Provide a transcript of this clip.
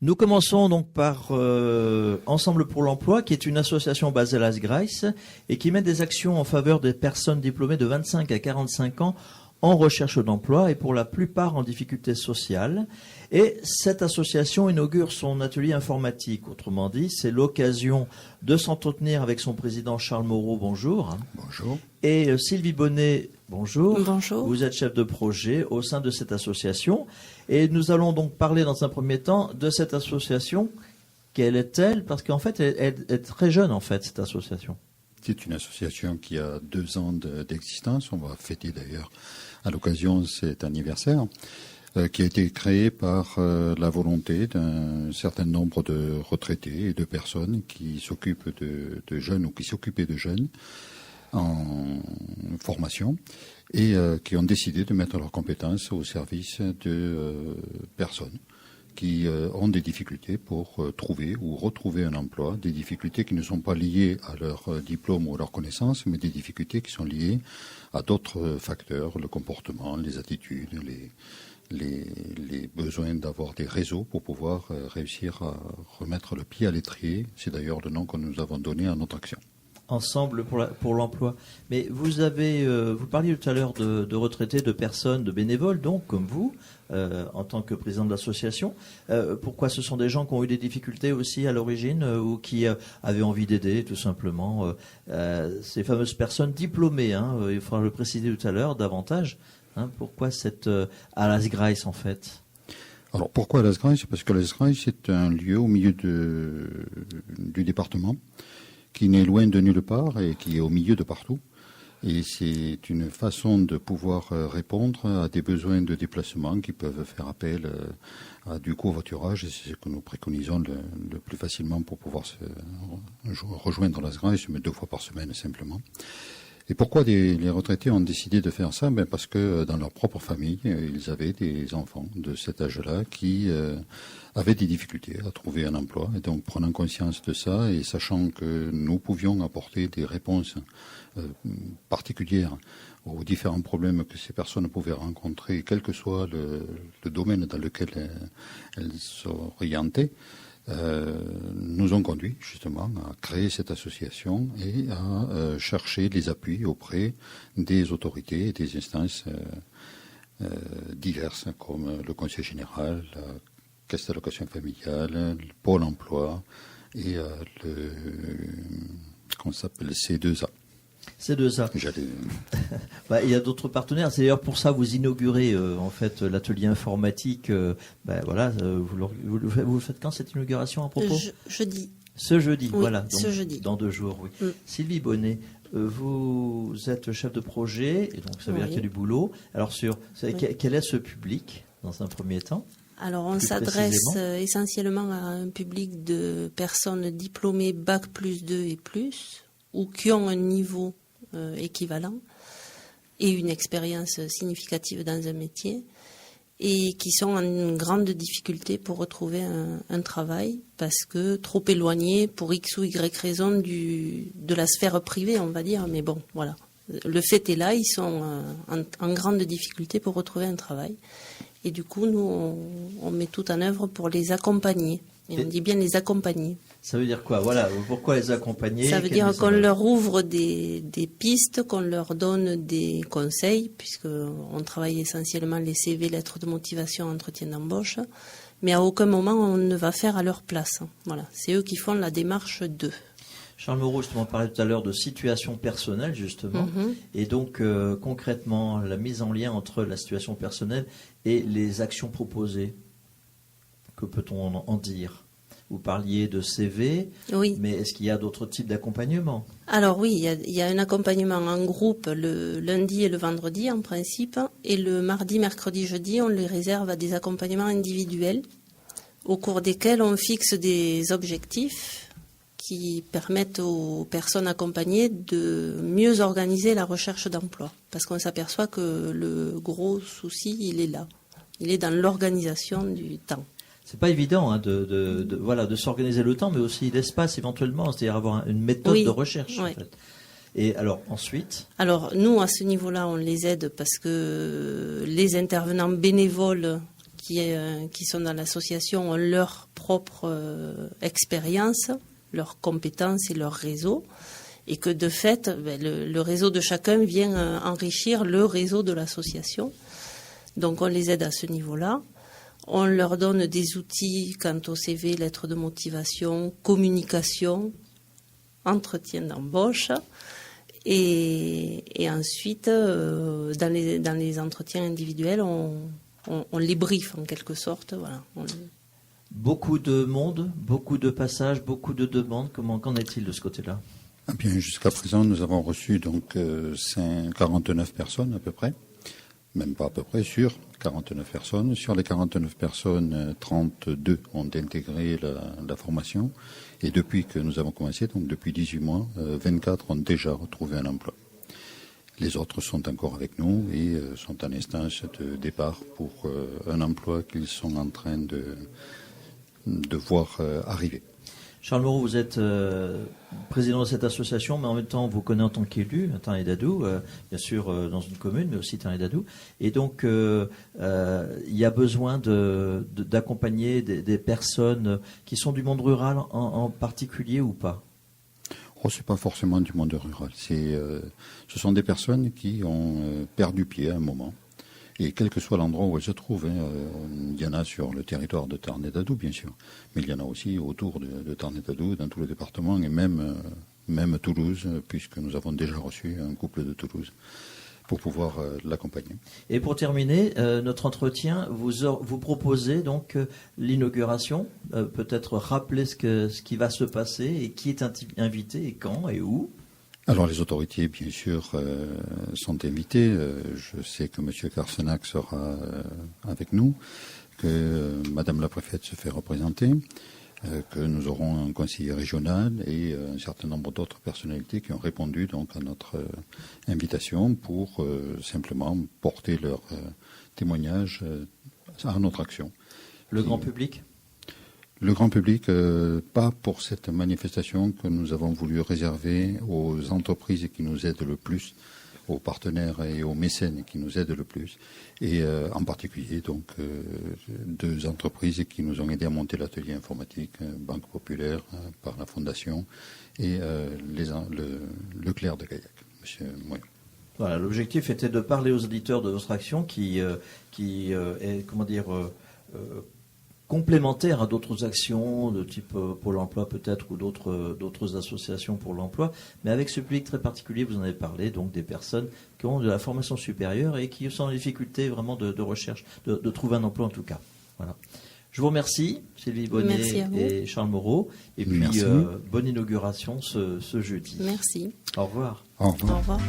Nous commençons donc par Ensemble pour l'emploi, qui est une association basée à Las Grailles et qui mène des actions en faveur des personnes diplômées de 25 à 45 ans en recherche d'emploi et pour la plupart en difficulté sociale. Et cette association inaugure son atelier informatique. Autrement dit, c'est l'occasion de s'entretenir avec son président Charles Moreau. Bonjour. Bonjour. Et Sylvie Bonnet. Bonjour. Bonjour. Vous êtes chef de projet au sein de cette association. Et nous allons donc parler dans un premier temps de cette association. Quelle est-elle? Parce qu'en fait, elle est très jeune, en fait, cette association. C'est une association qui a 2 ans d'existence. On va fêter d'ailleurs à l'occasion cet anniversaire, qui a été créée par la volonté d'un certain nombre de retraités et de personnes qui s'occupent de jeunes ou qui s'occupaient de jeunes en formation et qui ont décidé de mettre leurs compétences au service de personnes qui ont des difficultés pour trouver ou retrouver un emploi, des difficultés qui ne sont pas liées à leur diplôme ou à leurs connaissances, mais des difficultés qui sont liées à d'autres facteurs, le comportement, les attitudes, les besoins d'avoir des réseaux pour pouvoir réussir à remettre le pied à l'étrier. C'est d'ailleurs le nom que nous avons donné à notre action. Ensemble pour l'emploi. Mais vous parliez tout à l'heure de retraités, de personnes, de bénévoles, donc comme vous, en tant que président de l'association. Pourquoi ce sont des gens qui ont eu des difficultés aussi à l'origine ou qui avaient envie d'aider, tout simplement, ces fameuses personnes diplômées, il faudra le préciser tout à l'heure davantage. Pourquoi à Las Grailles, en fait? Alors pourquoi à Las Grailles? C'est parce que Las Grailles, c'est un lieu au milieu du département, qui n'est loin de nulle part et qui est au milieu de partout. Et c'est une façon de pouvoir répondre à des besoins de déplacement qui peuvent faire appel à du covoiturage. Et c'est ce que nous préconisons le plus facilement pour pouvoir se rejoindre Las Grailles, mais 2 fois par semaine simplement. Et pourquoi les retraités ont décidé de faire ça? Parce que dans leur propre famille, ils avaient des enfants de cet âge-là qui avaient des difficultés à trouver un emploi. Et donc, prenant conscience de ça et sachant que nous pouvions apporter des réponses particulières aux différents problèmes que ces personnes pouvaient rencontrer, quel que soit le domaine dans lequel elles s'orientaient, nous ont conduit justement à créer cette association et à chercher les appuis auprès des autorités et des instances diverses comme le Conseil général, la Caisse d'allocation familiale, le Pôle emploi et le C2A. C2A. Il y a d'autres partenaires. C'est d'ailleurs pour ça que vous inaugurez en fait l'atelier informatique. Vous le faites quand cette inauguration à propos? Jeudi. Ce jeudi, oui, voilà. Donc, ce jeudi. Dans 2 jours, oui. Sylvie Bonnet, vous êtes chef de projet et donc ça veut dire qu'il y a du boulot. Alors quel est ce public dans un premier temps? Alors on s'adresse essentiellement à un public de personnes diplômées Bac plus 2 et plus, ou qui ont un niveau équivalent et une expérience significative dans un métier et qui sont en grande difficulté pour retrouver un travail parce que trop éloignés pour X ou Y raison de la sphère privée, on va dire. Mais bon, voilà. Le fait est là, ils sont en grande difficulté pour retrouver un travail. Et du coup, nous, on met tout en œuvre pour les accompagner. Et on dit bien les accompagner. Ça veut dire quoi? Voilà, pourquoi les accompagner? Ça veut dire qu'on leur ouvre des pistes, qu'on leur donne des conseils, puisqu'on travaille essentiellement les CV, lettres de motivation, entretien d'embauche, mais à aucun moment on ne va faire à leur place. Voilà, c'est eux qui font la démarche d'eux. Charles Moreau, justement, parlait tout à l'heure de situation personnelle, justement. Et donc, concrètement, la mise en lien entre la situation personnelle et les actions proposées. Que peut-on en dire? Vous parliez de CV, oui. Mais est-ce qu'il y a d'autres types d'accompagnement? Alors oui, il y a un accompagnement en groupe le lundi et le vendredi en principe, et le mardi, mercredi, jeudi, on les réserve à des accompagnements individuels au cours desquels on fixe des objectifs qui permettent aux personnes accompagnées de mieux organiser la recherche d'emploi. Parce qu'on s'aperçoit que le gros souci, il est là. Il est dans l'organisation du temps. C'est pas évident de s'organiser le temps, mais aussi l'espace éventuellement, c'est-à-dire avoir une méthode de recherche. Oui. En fait. Et alors ensuite? Alors nous, à ce niveau-là, on les aide parce que les intervenants bénévoles qui sont dans l'association, on leur propre expérience, leurs compétences et leur réseau, et que de fait, le réseau de chacun vient enrichir le réseau de l'association. Donc on les aide à ce niveau-là. On leur donne des outils quant au CV, lettres de motivation, communication, entretien d'embauche. Et ensuite, dans les entretiens individuels, on les briefe en quelque sorte. Voilà. Beaucoup de monde, beaucoup de passages, beaucoup de demandes. Qu'en est-il de ce côté-là ? Eh bien, jusqu'à présent, nous avons reçu donc 49 personnes à peu près. Même pas à peu près, sur 49 personnes. Sur les 49 personnes, 32 ont intégré la formation. Et depuis que nous avons commencé, donc depuis 18 mois, 24 ont déjà retrouvé un emploi. Les autres sont encore avec nous et sont en instance de départ pour un emploi qu'ils sont en train de voir arriver. Charles Moreau, vous êtes président de cette association, mais en même temps, vous connaissez en tant qu'élu Tain-les-Dadous, bien sûr dans une commune, mais aussi Tain-les-Dadous. Et donc, il y a besoin d'accompagner des personnes qui sont du monde rural en particulier ou pas ? Oh, c'est pas forcément du monde rural. Ce sont des personnes qui ont perdu pied à un moment. Et quel que soit l'endroit où elles se trouvent, il y en a sur le territoire de Tain-les-Dadous, bien sûr, mais il y en a aussi autour de Tain-les-Dadous, dans tout le département, et même Toulouse, puisque nous avons déjà reçu un couple de Toulouse pour pouvoir l'accompagner. Et pour terminer notre entretien, vous proposez donc l'inauguration, peut-être rappeler ce qui va se passer et qui est invité et quand et où. Alors les autorités, bien sûr, sont invitées. Je sais que M. Carsenac sera avec nous, que Madame la préfète se fait représenter, que nous aurons un conseiller régional et un certain nombre d'autres personnalités qui ont répondu donc à notre invitation pour simplement porter leur témoignage à notre action. Le grand public ? Le grand public, pas pour cette manifestation que nous avons voulu réserver aux entreprises qui nous aident le plus, aux partenaires et aux mécènes qui nous aident le plus, et en particulier donc 2 entreprises qui nous ont aidés à monter l'atelier informatique, Banque Populaire par la Fondation et le Clerc de Gaillac, Monsieur Moyon. Voilà, l'objectif était de parler aux auditeurs de votre action qui est, complémentaire à d'autres actions de type Pôle emploi peut-être ou d'autres associations pour l'emploi, mais avec ce public très particulier, vous en avez parlé, donc des personnes qui ont de la formation supérieure et qui sont en difficulté vraiment de recherche, de trouver un emploi en tout cas. Voilà. Je vous remercie, Sylvie Bonnet et Charles Moreau, et puis bonne inauguration ce jeudi. Merci. Au revoir. Au revoir. Au revoir.